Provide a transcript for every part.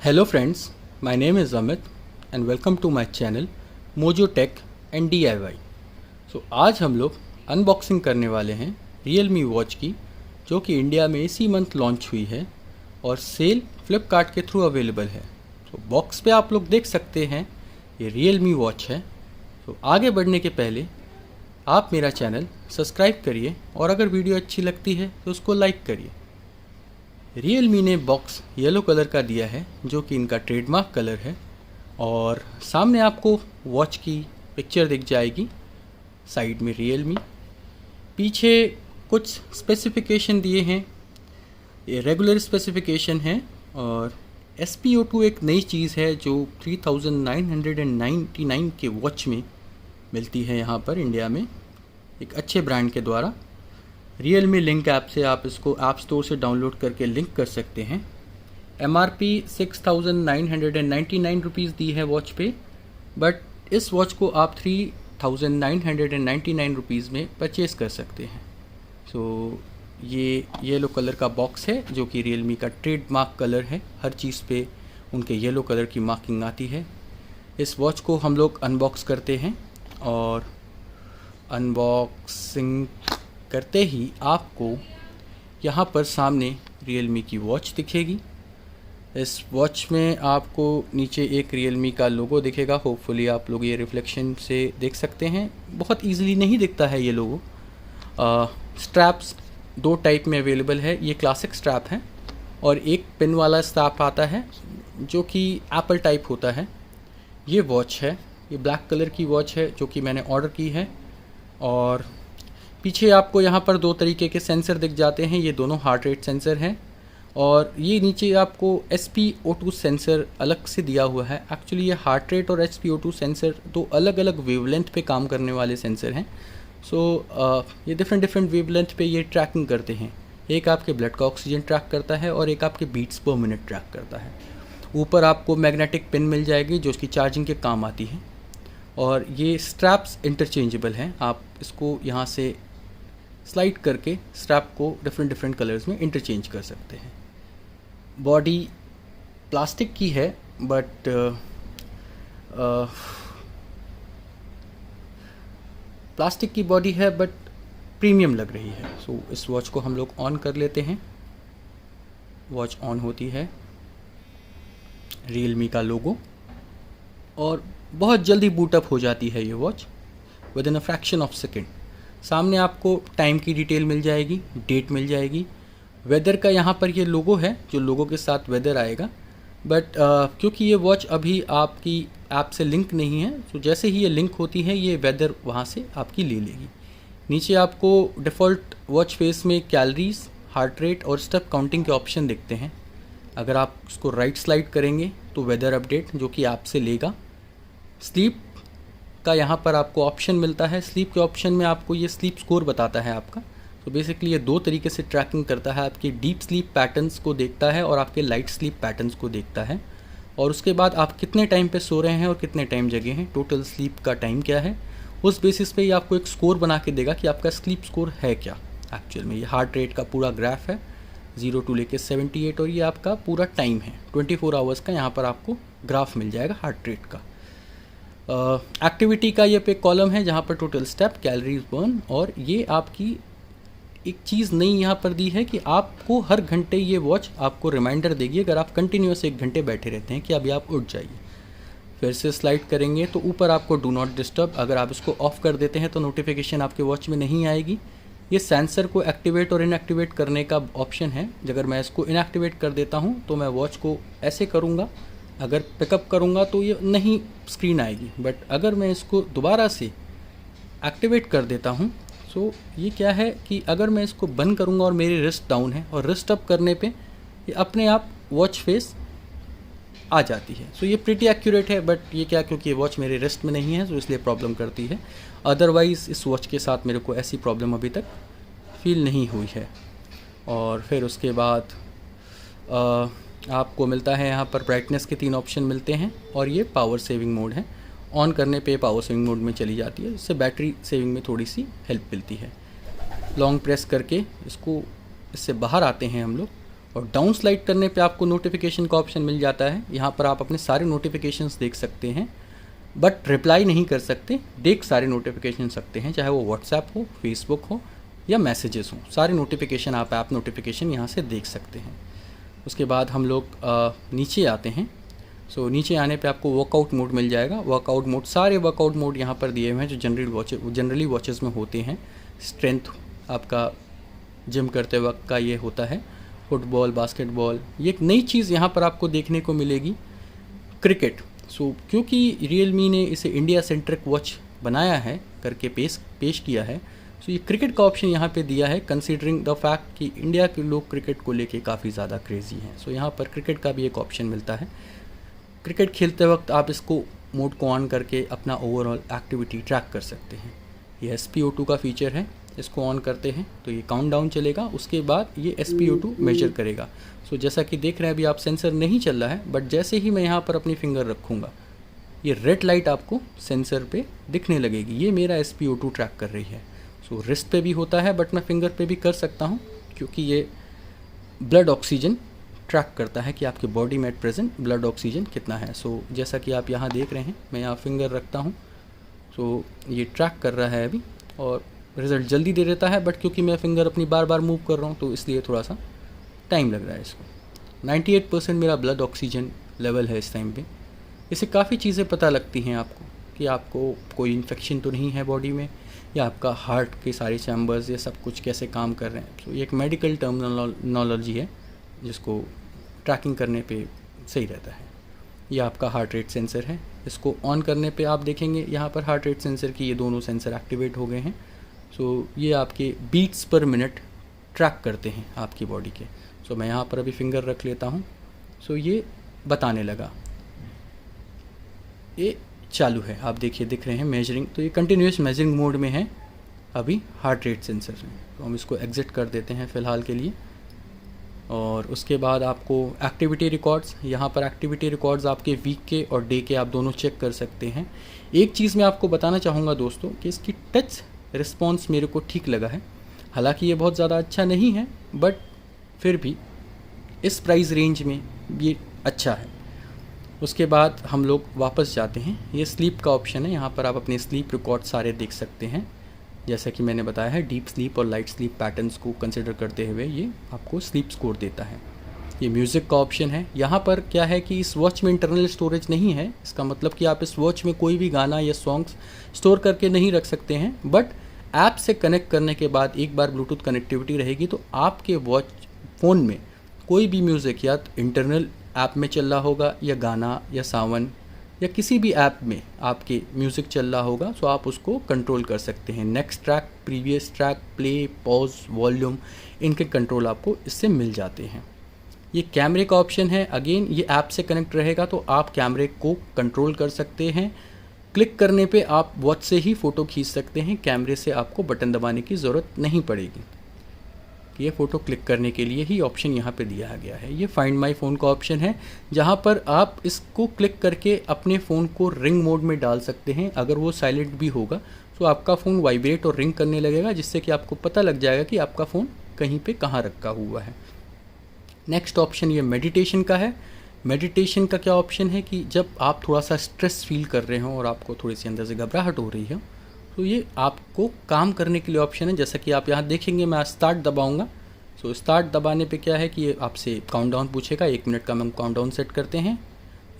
Hello friends, my name is Amit and welcome to my channel Mojo Tech and DIY। आज हम लोग unboxing करने वाले हैं Realme वॉच की, जो कि इंडिया में इसी मंथ लॉन्च हुई है और सेल फ्लिपकार्ट के थ्रू अवेलेबल है। बॉक्स पे आप लोग देख सकते हैं ये Realme वॉच है। आगे बढ़ने के पहले आप मेरा चैनल सब्सक्राइब करिए और अगर वीडियो अच्छी लगती है तो उसको लाइक करिए। Realme ने बॉक्स येलो कलर का दिया है, जो कि इनका ट्रेडमार्क कलर है, और सामने आपको वॉच की पिक्चर दिख जाएगी, साइड में Realme, पीछे कुछ स्पेसिफिकेशन दिए हैं। ये रेगुलर स्पेसिफिकेशन है और SpO2 एक नई चीज़ है जो 3999 के वॉच में मिलती है यहाँ पर इंडिया में एक अच्छे ब्रांड के द्वारा। Realme लिंक ऐप से आप इसको ऐप स्टोर से डाउनलोड करके लिंक कर सकते हैं। MRP 6999 रुपीज़ दी है वॉच पे, बट इस वॉच को आप 3999 रुपीज़ में परचेज़ कर सकते हैं। ये येलो कलर का बॉक्स है, जो कि Realme का ट्रेडमार्क कलर है। हर चीज़ पे उनके येलो कलर की मार्किंग आती है। इस वॉच को हम लोग अनबॉक्स करते हैं और अनबॉक्सिंग करते ही आपको यहाँ पर सामने Realme की वॉच दिखेगी। इस वॉच में आपको नीचे एक Realme का लोगो दिखेगा। होपफुली आप लोग ये रिफ्लेक्शन से देख सकते हैं। बहुत इजीली नहीं दिखता है ये लोगो। स्ट्रैप्स दो टाइप में अवेलेबल है। ये क्लासिक स्ट्रैप है और एक पिन वाला स्ट्रैप आता है जो कि एप्पल टाइप होता है। ये वॉच है, ये ब्लैक कलर की वॉच है जो कि मैंने ऑर्डर की है। और पीछे आपको यहाँ पर दो तरीके के सेंसर दिख जाते हैं। ये दोनों हार्ट रेट सेंसर हैं और ये नीचे आपको SpO2 सेंसर अलग से दिया हुआ है। एक्चुअली ये हार्ट रेट और SpO2 सेंसर दो अलग अलग वेवलेंथ पे काम करने वाले सेंसर हैं। ये डिफरेंट वेवलेंथ पे ये ट्रैकिंग करते हैं। एक आपके ब्लड का ऑक्सीजन ट्रैक करता है और एक आपके बीट्स पर मिनट ट्रैक करता है। ऊपर आपको मैग्नेटिक पिन मिल जाएगी जो उसकी चार्जिंग के काम आती है। और ये स्ट्रैप्स इंटरचेंजेबल हैं। आप इसको यहाँ से स्लाइड करके स्ट्रैप को डिफरेंट कलर्स में इंटरचेंज कर सकते हैं। बॉडी प्लास्टिक की है, बट प्लास्टिक की बॉडी है बट प्रीमियम लग रही है। इस वॉच को हम लोग ऑन कर लेते हैं। वॉच ऑन होती है, Realme का लोगो, और बहुत जल्दी बूटअप हो जाती है ये watch with in a fraction of second. सामने आपको टाइम की डिटेल मिल जाएगी, डेट मिल जाएगी। वेदर का यहाँ पर ये लोगो है, जो लोगो के साथ वेदर आएगा। बट क्योंकि ये वॉच अभी आपकी ऐप से लिंक नहीं है, तो जैसे ही ये लिंक होती है ये वेदर वहाँ से आपकी ले लेगी। नीचे आपको डिफ़ॉल्ट वॉच फेस में कैलोरीज, हार्ट रेट और स्टेप काउंटिंग के ऑप्शन दिखते हैं। अगर आप उसको राइट स्लाइड करेंगे तो वेदर अपडेट जो कि ऐप से लेगा। स्लीप का यहाँ पर आपको ऑप्शन मिलता है। स्लीप के ऑप्शन में आपको ये स्लीप स्कोर बताता है आपका। बेसिकली ये दो तरीके से ट्रैकिंग करता है। आपके डीप स्लीप पैटर्न्स को देखता है और आपके लाइट स्लीप पैटर्न्स को देखता है। और उसके बाद आप कितने टाइम पे सो रहे हैं और कितने टाइम जगे हैं, टोटल स्लीप का टाइम क्या है, उस बेसिस पे ये आपको एक स्कोर बना के देगा कि आपका स्लीप स्कोर है क्या एक्चुअल में। ये हार्ट रेट का पूरा ग्राफ है 0 to लेके 78, और ये आपका पूरा टाइम है 24 आवर्स का। यहाँ पर आपको ग्राफ मिल जाएगा हार्ट रेट का। एक्टिविटी का ये पे कॉलम है जहाँ पर टोटल स्टेप, कैलोरीज बर्न, और ये आपकी एक चीज़ नई यहाँ पर दी है कि आपको हर घंटे ये वॉच आपको रिमाइंडर देगी अगर आप कंटिन्यूस 1 घंटे बैठे रहते हैं कि अभी आप उठ जाइए। फिर से स्लाइड करेंगे तो ऊपर आपको डू नॉट डिस्टर्ब, अगर आप इसको ऑफ़ कर देते हैं तो नोटिफिकेशन आपके वॉच में नहीं आएगी। ये सेंसर को एक्टिवेट और इनएक्टिवेट करने का ऑप्शन है। अगर मैं इसको इनएक्टिवेट कर देता हूँ तो मैं वॉच को ऐसे करूँगा, अगर पिकअप करूँगा तो ये नहीं स्क्रीन आएगी। बट अगर मैं इसको दोबारा से एक्टिवेट कर देता हूँ ये क्या है कि अगर मैं इसको बंद करूँगा और मेरी रिस्ट डाउन है और रिस्ट अप करने पे ये अपने आप वॉच फेस आ जाती है। ये प्रीटी एक्यूरेट है। बट ये क्या, क्योंकि ये वॉच मेरे रिस्ट में नहीं है इसलिए प्रॉब्लम करती है। अदरवाइज़ इस वॉच के साथ मेरे को ऐसी प्रॉब्लम अभी तक फील नहीं हुई है। और फिर उसके बाद आपको मिलता है यहाँ पर ब्राइटनेस के 3 ऑप्शन मिलते हैं और ये पावर सेविंग मोड है। ऑन करने पे पावर सेविंग मोड में चली जाती है, इससे बैटरी सेविंग में थोड़ी सी हेल्प मिलती है। लॉन्ग प्रेस करके इसको इससे बाहर आते हैं हम लोग और डाउन स्लाइड करने पे आपको नोटिफिकेशन का ऑप्शन मिल जाता है। यहाँ पर आप अपने सारे नोटिफिकेशंस देख सकते हैं, बट रिप्लाई नहीं कर सकते, देख सारे नोटिफिकेशन सकते हैं, चाहे वो व्हाट्सएप हो, फेसबुक हो या मैसेजेस हों, सारे नोटिफिकेशन आप ऐप नोटिफिकेशन यहाँ से देख सकते हैं। उसके बाद हम लोग नीचे आते हैं। सो नीचे आने पे आपको वर्कआउट मोड मिल जाएगा। वर्कआउट मोड, सारे वर्कआउट मोड यहाँ पर दिए हुए हैं जो जनरली वॉचेस में होते हैं। स्ट्रेंथ आपका जिम करते वक्त का ये होता है, फुटबॉल, बास्केटबॉल। ये एक नई चीज़ यहाँ पर आपको देखने को मिलेगी, क्रिकेट। सो क्योंकि रियलमी ने इसे इंडिया सेंट्रिक वॉच बनाया है करके पेश किया है, सो ये क्रिकेट का ऑप्शन यहाँ पे दिया है, कंसीडरिंग द फैक्ट कि इंडिया के लोग क्रिकेट को लेके काफ़ी ज़्यादा क्रेज़ी हैं। सो यहाँ पर क्रिकेट का भी एक ऑप्शन मिलता है। क्रिकेट खेलते वक्त आप इसको मोड को ऑन करके अपना ओवरऑल एक्टिविटी ट्रैक कर सकते हैं। ये SpO2 का फीचर है, इसको ऑन करते हैं तो ये काउंटडाउन चलेगा, उसके बाद ये SpO2 मेजर करेगा। सो जैसा कि देख रहे हैं अभी आप, सेंसर नहीं चल रहा है, बट जैसे ही मैं यहाँ पर अपनी फिंगर रखूँगा ये रेड लाइट आपको सेंसर पे दिखने लगेगी, ये मेरा SpO2 ट्रैक कर रही है। सो रिस्ट पे भी होता है, बट मैं फिंगर पे भी कर सकता हूँ क्योंकि ये ब्लड ऑक्सीजन ट्रैक करता है कि आपके बॉडी में एट प्रेजेंट ब्लड ऑक्सीजन कितना है। सो जैसा कि आप यहाँ देख रहे हैं, मैं यहाँ फिंगर रखता हूँ, सो ये ट्रैक कर रहा है अभी और रिज़ल्ट जल्दी दे देता है, बट क्योंकि मैं फिंगर अपनी बार बार मूव कर रहा हूँ तो इसलिए थोड़ा सा टाइम लग रहा है इसको। 98% मेरा ब्लड ऑक्सीजन लेवल है इस टाइम पे। इससे काफ़ी चीज़ें पता लगती हैं आपको कि आपको कोई इन्फेक्शन तो नहीं है बॉडी में, या आपका हार्ट के सारे चैम्बर्स ये सब कुछ कैसे काम कर रहे हैं। तो ये एक मेडिकल टर्मिनोलॉजी है जिसको ट्रैकिंग करने पे सही रहता है। ये आपका हार्ट रेट सेंसर है, इसको ऑन करने पे आप देखेंगे यहाँ पर हार्ट रेट सेंसर की ये दोनों सेंसर एक्टिवेट हो गए हैं। सो ये आपके बीट्स पर मिनट ट्रैक करते हैं आपकी बॉडी के। सो मैं यहाँ पर अभी फिंगर रख लेता हूँ। सो ये बताने लगा, ये चालू है, आप देखिए दिख रहे हैं मेजरिंग। तो ये कंटिन्यूस मेजरिंग मोड में है अभी हार्ट रेट सेंसर में। तो हम इसको एग्जिट कर देते हैं फ़िलहाल के लिए। और उसके बाद आपको एक्टिविटी रिकॉर्ड्स, यहाँ पर एक्टिविटी रिकॉर्ड्स आपके वीक के और डे के आप दोनों चेक कर सकते हैं। एक चीज़ मैं आपको बताना चाहूँगा दोस्तों कि इसकी टच रिस्पॉन्स मेरे को ठीक लगा है। हालांकि ये बहुत ज़्यादा अच्छा नहीं है, बट फिर भी इस प्राइस रेंज में ये अच्छा है। उसके बाद हम लोग वापस जाते हैं। ये स्लीप का ऑप्शन है, यहाँ पर आप अपने स्लीप रिकॉर्ड सारे देख सकते हैं। जैसा कि मैंने बताया है, डीप स्लीप और लाइट स्लीप पैटर्न्स को कंसिडर करते हुए ये आपको स्लीप स्कोर देता है। ये म्यूज़िक का ऑप्शन है। यहाँ पर क्या है कि इस वॉच में इंटरनल स्टोरेज नहीं है, इसका मतलब कि आप इस वॉच में कोई भी गाना या सॉन्ग्स स्टोर करके नहीं रख सकते हैं, बट ऐप से कनेक्ट करने के बाद एक बार ब्लूटूथ कनेक्टिविटी रहेगी तो आपके वॉच फ़ोन में कोई भी म्यूज़िक या इंटरनल ऐप में चल रहा होगा, या गाना या सावन या किसी भी ऐप में आपके म्यूज़िक चल रहा होगा, तो आप उसको कंट्रोल कर सकते हैं। Next track, previous track, play, pause, volume, इनके कंट्रोल आपको इससे मिल जाते हैं। ये कैमरे का ऑप्शन है। अगेन ये ऐप से कनेक्ट रहेगा तो आप कैमरे को कंट्रोल कर सकते हैं। क्लिक करने पे आप वॉच से ही फ़ोटो खींच सकते हैं, कैमरे से आपको बटन दबाने की ज़रूरत नहीं पड़ेगी। ये फ़ोटो क्लिक करने के लिए ही ऑप्शन यहाँ पे दिया गया है। ये फाइंड माय फ़ोन का ऑप्शन है, जहाँ पर आप इसको क्लिक करके अपने फ़ोन को रिंग मोड में डाल सकते हैं। अगर वो साइलेंट भी होगा तो आपका फ़ोन वाइब्रेट और रिंग करने लगेगा, जिससे कि आपको पता लग जाएगा कि आपका फ़ोन कहीं पे कहाँ रखा हुआ है। नेक्स्ट ऑप्शन ये मेडिटेशन का है। मेडिटेशन का क्या ऑप्शन है कि जब आप थोड़ा सा स्ट्रेस फील कर रहे हो और आपको थोड़ी सी अंदर से घबराहट हो रही है, तो ये आपको काम करने के लिए ऑप्शन है। जैसा कि आप यहाँ देखेंगे, मैं स्टार्ट दबाऊंगा। सो स्टार्ट दबाने पे क्या है कि ये आपसे काउंटडाउन पूछेगा, 1 मिनट का हम काउंटडाउन सेट करते हैं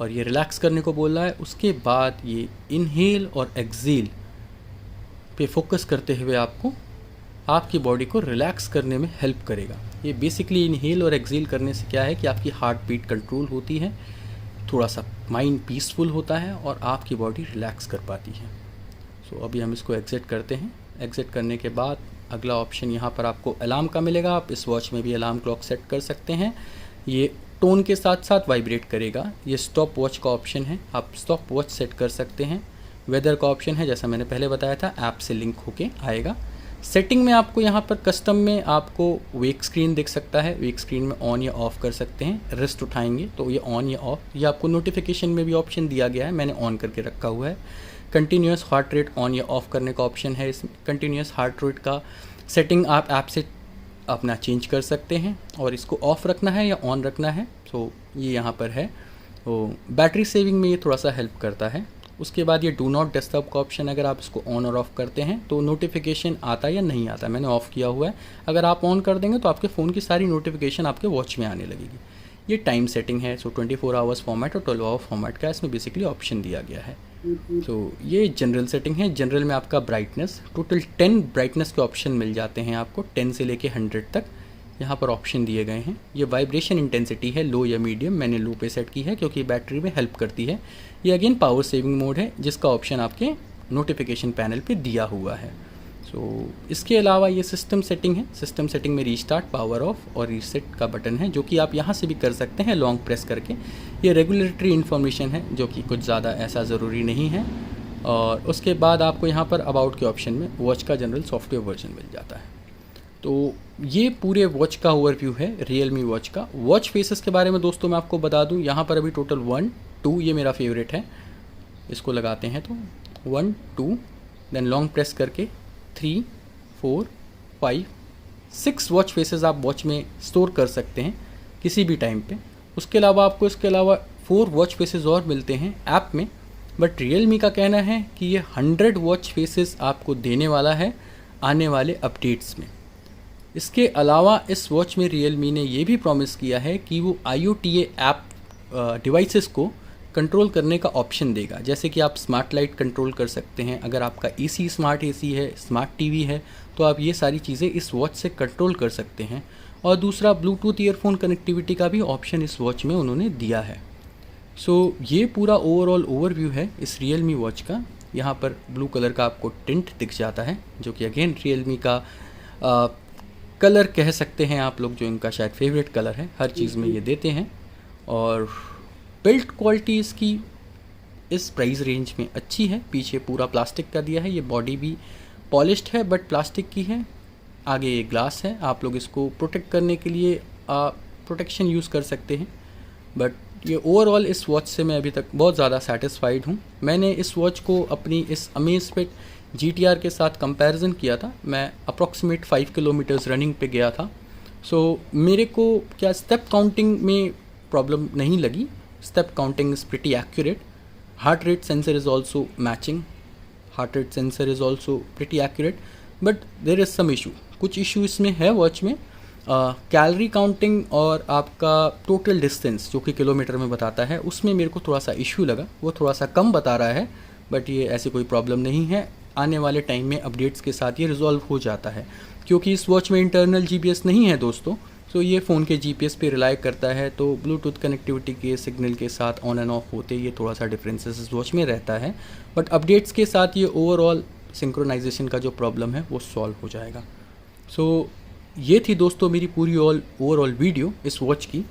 और ये रिलैक्स करने को बोल रहा है। उसके बाद ये इनहेल और एक्सेल पे फोकस करते हुए आपको आपकी बॉडी को रिलैक्स करने में हेल्प करेगा। ये बेसिकली इनहेल और एक्सेल करने से क्या है कि आपकी हार्ट बीट कंट्रोल होती है, थोड़ा सा माइंड पीसफुल होता है और आपकी बॉडी रिलैक्स कर पाती है। सो अभी हम इसको एग्जिट करते हैं। एग्जिट करने के बाद अगला ऑप्शन यहाँ पर आपको अलार्म का मिलेगा। आप इस वॉच में भी अलार्म क्लॉक सेट कर सकते हैं। ये टोन के साथ साथ वाइब्रेट करेगा। ये स्टॉप वॉच का ऑप्शन है, आप स्टॉप वॉच सेट कर सकते हैं। वेदर का ऑप्शन है, जैसा मैंने पहले बताया था, ऐप से लिंक होके आएगा। सेटिंग में आपको यहाँ पर कस्टम में आपको वेक स्क्रीन दिख सकता है। वेक स्क्रीन में ऑन या ऑफ़ कर सकते हैं। रिस्ट उठाएंगे तो ये ऑन या ऑफ, ये आपको नोटिफिकेशन में भी ऑप्शन दिया गया है, मैंने ऑन करके रखा हुआ है। कंटिन्यूस हार्ट रेट ऑन या ऑफ़ करने का ऑप्शन है इसमें। कंटिन्यूस हार्ट रेट का सेटिंग आप ऐप से अपना चेंज कर सकते हैं और इसको ऑफ़ रखना है या ऑन रखना है। तो ये यहाँ पर है, तो बैटरी सेविंग में ये थोड़ा सा हेल्प करता है। उसके बाद ये डू नॉट डिस्टर्ब का ऑप्शन, अगर आप इसको ऑन और ऑफ़ करते हैं तो नोटिफिकेशन आता या नहीं आता, मैंने ऑफ़ किया हुआ है। अगर आप ऑन कर देंगे तो आपके फ़ोन की सारी नोटिफिकेशन आपके वॉच में आने लगेगी। ये टाइम सेटिंग है, सो 24 आवर्स फॉर्मेट और 12 आवर फॉर्मेट का इसमें बेसिकली ऑप्शन दिया गया है। तो ये जनरल सेटिंग है। जनरल में आपका ब्राइटनेस, टोटल 10 ब्राइटनेस के ऑप्शन मिल जाते हैं आपको, 10 से लेके 100 तक यहाँ पर ऑप्शन दिए गए हैं। ये वाइब्रेशन इंटेंसिटी है, लो या मीडियम, मैंने लो पे सेट की है क्योंकि बैटरी में हेल्प करती है। ये अगेन पावर सेविंग मोड है जिसका ऑप्शन आपके नोटिफिकेशन पैनल पे दिया हुआ है। सो इसके अलावा ये सिस्टम सेटिंग है। सिस्टम सेटिंग में रीस्टार्ट, पावर ऑफ और रीसेट का बटन है जो कि आप यहाँ से भी कर सकते हैं लॉन्ग प्रेस करके। ये रेगुलेटरी इन्फॉर्मेशन है जो कि कुछ ज़्यादा ऐसा ज़रूरी नहीं है। और उसके बाद आपको यहाँ पर अबाउट के ऑप्शन में वॉच का जनरल सॉफ्टवेयर वर्जन मिल जाता है। तो ये पूरे वॉच का ओवरव्यू है रियलमी वॉच का। वॉच फेसेस के बारे में दोस्तों मैं आपको बता दूं, यहाँ पर अभी टोटल 1 2 ये मेरा फेवरेट है। इसको लगाते हैं तो 1 2 देन लॉन्ग प्रेस करके 3 4 5 6 वॉच फेसेस आप वॉच में स्टोर कर सकते हैं किसी भी टाइम पे। उसके अलावा आपको इसके अलावा 4 वॉच फेसेस और मिलते हैं ऐप में, बट रियलमी का कहना है कि ये 100 वॉच फेसेस आपको देने वाला है आने वाले अपडेट्स में। इसके अलावा इस वॉच में रियलमी ने ये भी प्रॉमिस किया है कि वो IoTA ऐप डिवाइसेस को कंट्रोल करने का ऑप्शन देगा। जैसे कि आप स्मार्ट लाइट कंट्रोल कर सकते हैं, अगर आपका AC स्मार्ट AC है, स्मार्ट TV है, तो आप ये सारी चीज़ें इस वॉच से कंट्रोल कर सकते हैं। और दूसरा ब्लूटूथ ईयरफोन कनेक्टिविटी का भी ऑप्शन इस वॉच में उन्होंने दिया है। सो ये पूरा ओवरऑल ओवरव्यू है इस रियलमी वॉच का। यहाँ पर ब्लू कलर का आपको टिंट दिख जाता है जो कि अगेन रियलमी का कलर कह सकते हैं आप लोग, जो इनका शायद फेवरेट कलर है, हर चीज़ में ये देते हैं। और बिल्ड क्वालिटी इसकी इस प्राइस रेंज में अच्छी है। पीछे पूरा प्लास्टिक का दिया है, ये बॉडी भी पॉलिश्ड है बट प्लास्टिक की है। आगे ये ग्लास है, आप लोग इसको प्रोटेक्ट करने के लिए प्रोटेक्शन यूज़ कर सकते हैं। बट ये ओवरऑल इस वॉच से मैं अभी तक बहुत ज़्यादा सेटिस्फाइड हूँ। मैंने इस वॉच को अपनी इस अमेज़फिट GTR के साथ कंपैरिजन किया था। मैं अप्रॉक्सीमेट 5 किलोमीटर्स रनिंग पे गया था। सो मेरे को क्या स्टेप काउंटिंग में प्रॉब्लम नहीं लगी। Step counting is pretty accurate. Heart rate sensor is also matching, heart rate sensor is also pretty accurate, but there is some issue. कुछ इशू इसमें है वॉच में। कैलोरी काउंटिंग और आपका टोटल डिस्टेंस जो कि किलोमीटर में बताता है, उसमें मेरे को थोड़ा सा इशू लगा। वो थोड़ा सा कम बता रहा है, बट ये ऐसी कोई प्रॉब्लम नहीं है। आने वाले टाइम में अपडेट्स के साथ ये रिजॉल्व हो जाता है, क्योंकि इस वॉच में इंटरनल GPS नहीं है दोस्तों। तो ये फ़ोन के GPS पे रिलाई करता है। तो ब्लूटूथ कनेक्टिविटी के सिग्नल के साथ ऑन एंड ऑफ होते ये थोड़ा सा डिफरेंसेस इस वॉच में रहता है, बट अपडेट्स के साथ ये ओवरऑल सिंक्रोनाइजेशन का जो प्रॉब्लम है वो सॉल्व हो जाएगा। सो ये थी दोस्तों मेरी पूरी ओवरऑल वीडियो इस वॉच की।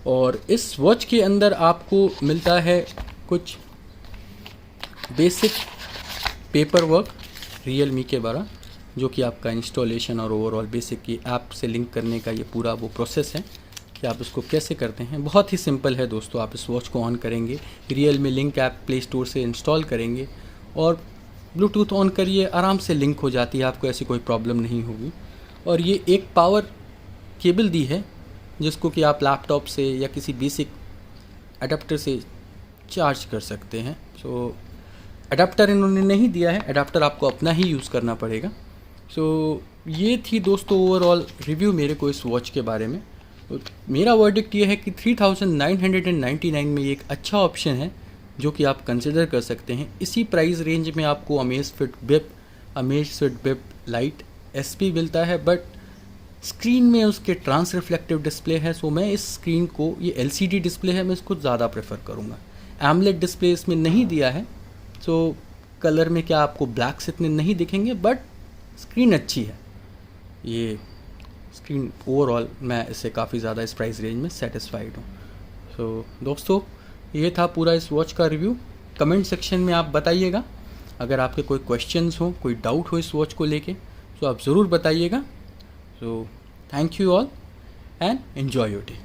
और इस वॉच के अंदर आपको मिलता है कुछ बेसिक पेपर वर्क रियलमी के बारे, जो कि आपका इंस्टॉलेशन और ओवरऑल बेसिक की ऐप से लिंक करने का ये पूरा वो प्रोसेस है कि आप इसको कैसे करते हैं। बहुत ही सिंपल है दोस्तों। आप इस वॉच को ऑन करेंगे, Realme link app play store से इंस्टॉल करेंगे और ब्लूटूथ ऑन करिए, आराम से लिंक हो जाती है, आपको ऐसी कोई प्रॉब्लम नहीं होगी। और ये एक पावर केबल दी है जिसको कि आप लैपटॉप से या किसी बेसिक अडेप्टर से चार्ज कर सकते हैं। सो अडेप्टर इन्होंने नहीं दिया है, अडेप्टर आपको अपना ही यूज़ करना पड़ेगा। सो ये थी दोस्तों ओवरऑल रिव्यू मेरे को इस वॉच के बारे में। तो मेरा वर्डिक्ट ये है कि 3999 में ये एक अच्छा ऑप्शन है जो कि आप कंसिडर कर सकते हैं। इसी प्राइस रेंज में आपको अमेज़फिट बिप लाइट SP मिलता है, बट स्क्रीन में उसके ट्रांस रिफ्लेक्टिव डिस्प्ले है। सो मैं इस स्क्रीन को, ये LCD डिस्प्ले है, मैं इसको ज़्यादा प्रेफर करूँगा। एमोलेड डिस्प्ले इसमें नहीं दिया है, सो कलर में क्या आपको ब्लैक्स इतने नहीं दिखेंगे, बट स्क्रीन अच्छी है। ये स्क्रीन ओवरऑल मैं इससे काफ़ी ज़्यादा इस प्राइस रेंज में सेटिस्फाइड हूँ। सो दोस्तों ये था पूरा इस वॉच का रिव्यू। कमेंट सेक्शन में आप बताइएगा अगर आपके कोई क्वेश्चंस हो, कोई डाउट हो इस वॉच को लेके, तो आप ज़रूर बताइएगा। So thank you all and enjoy your day.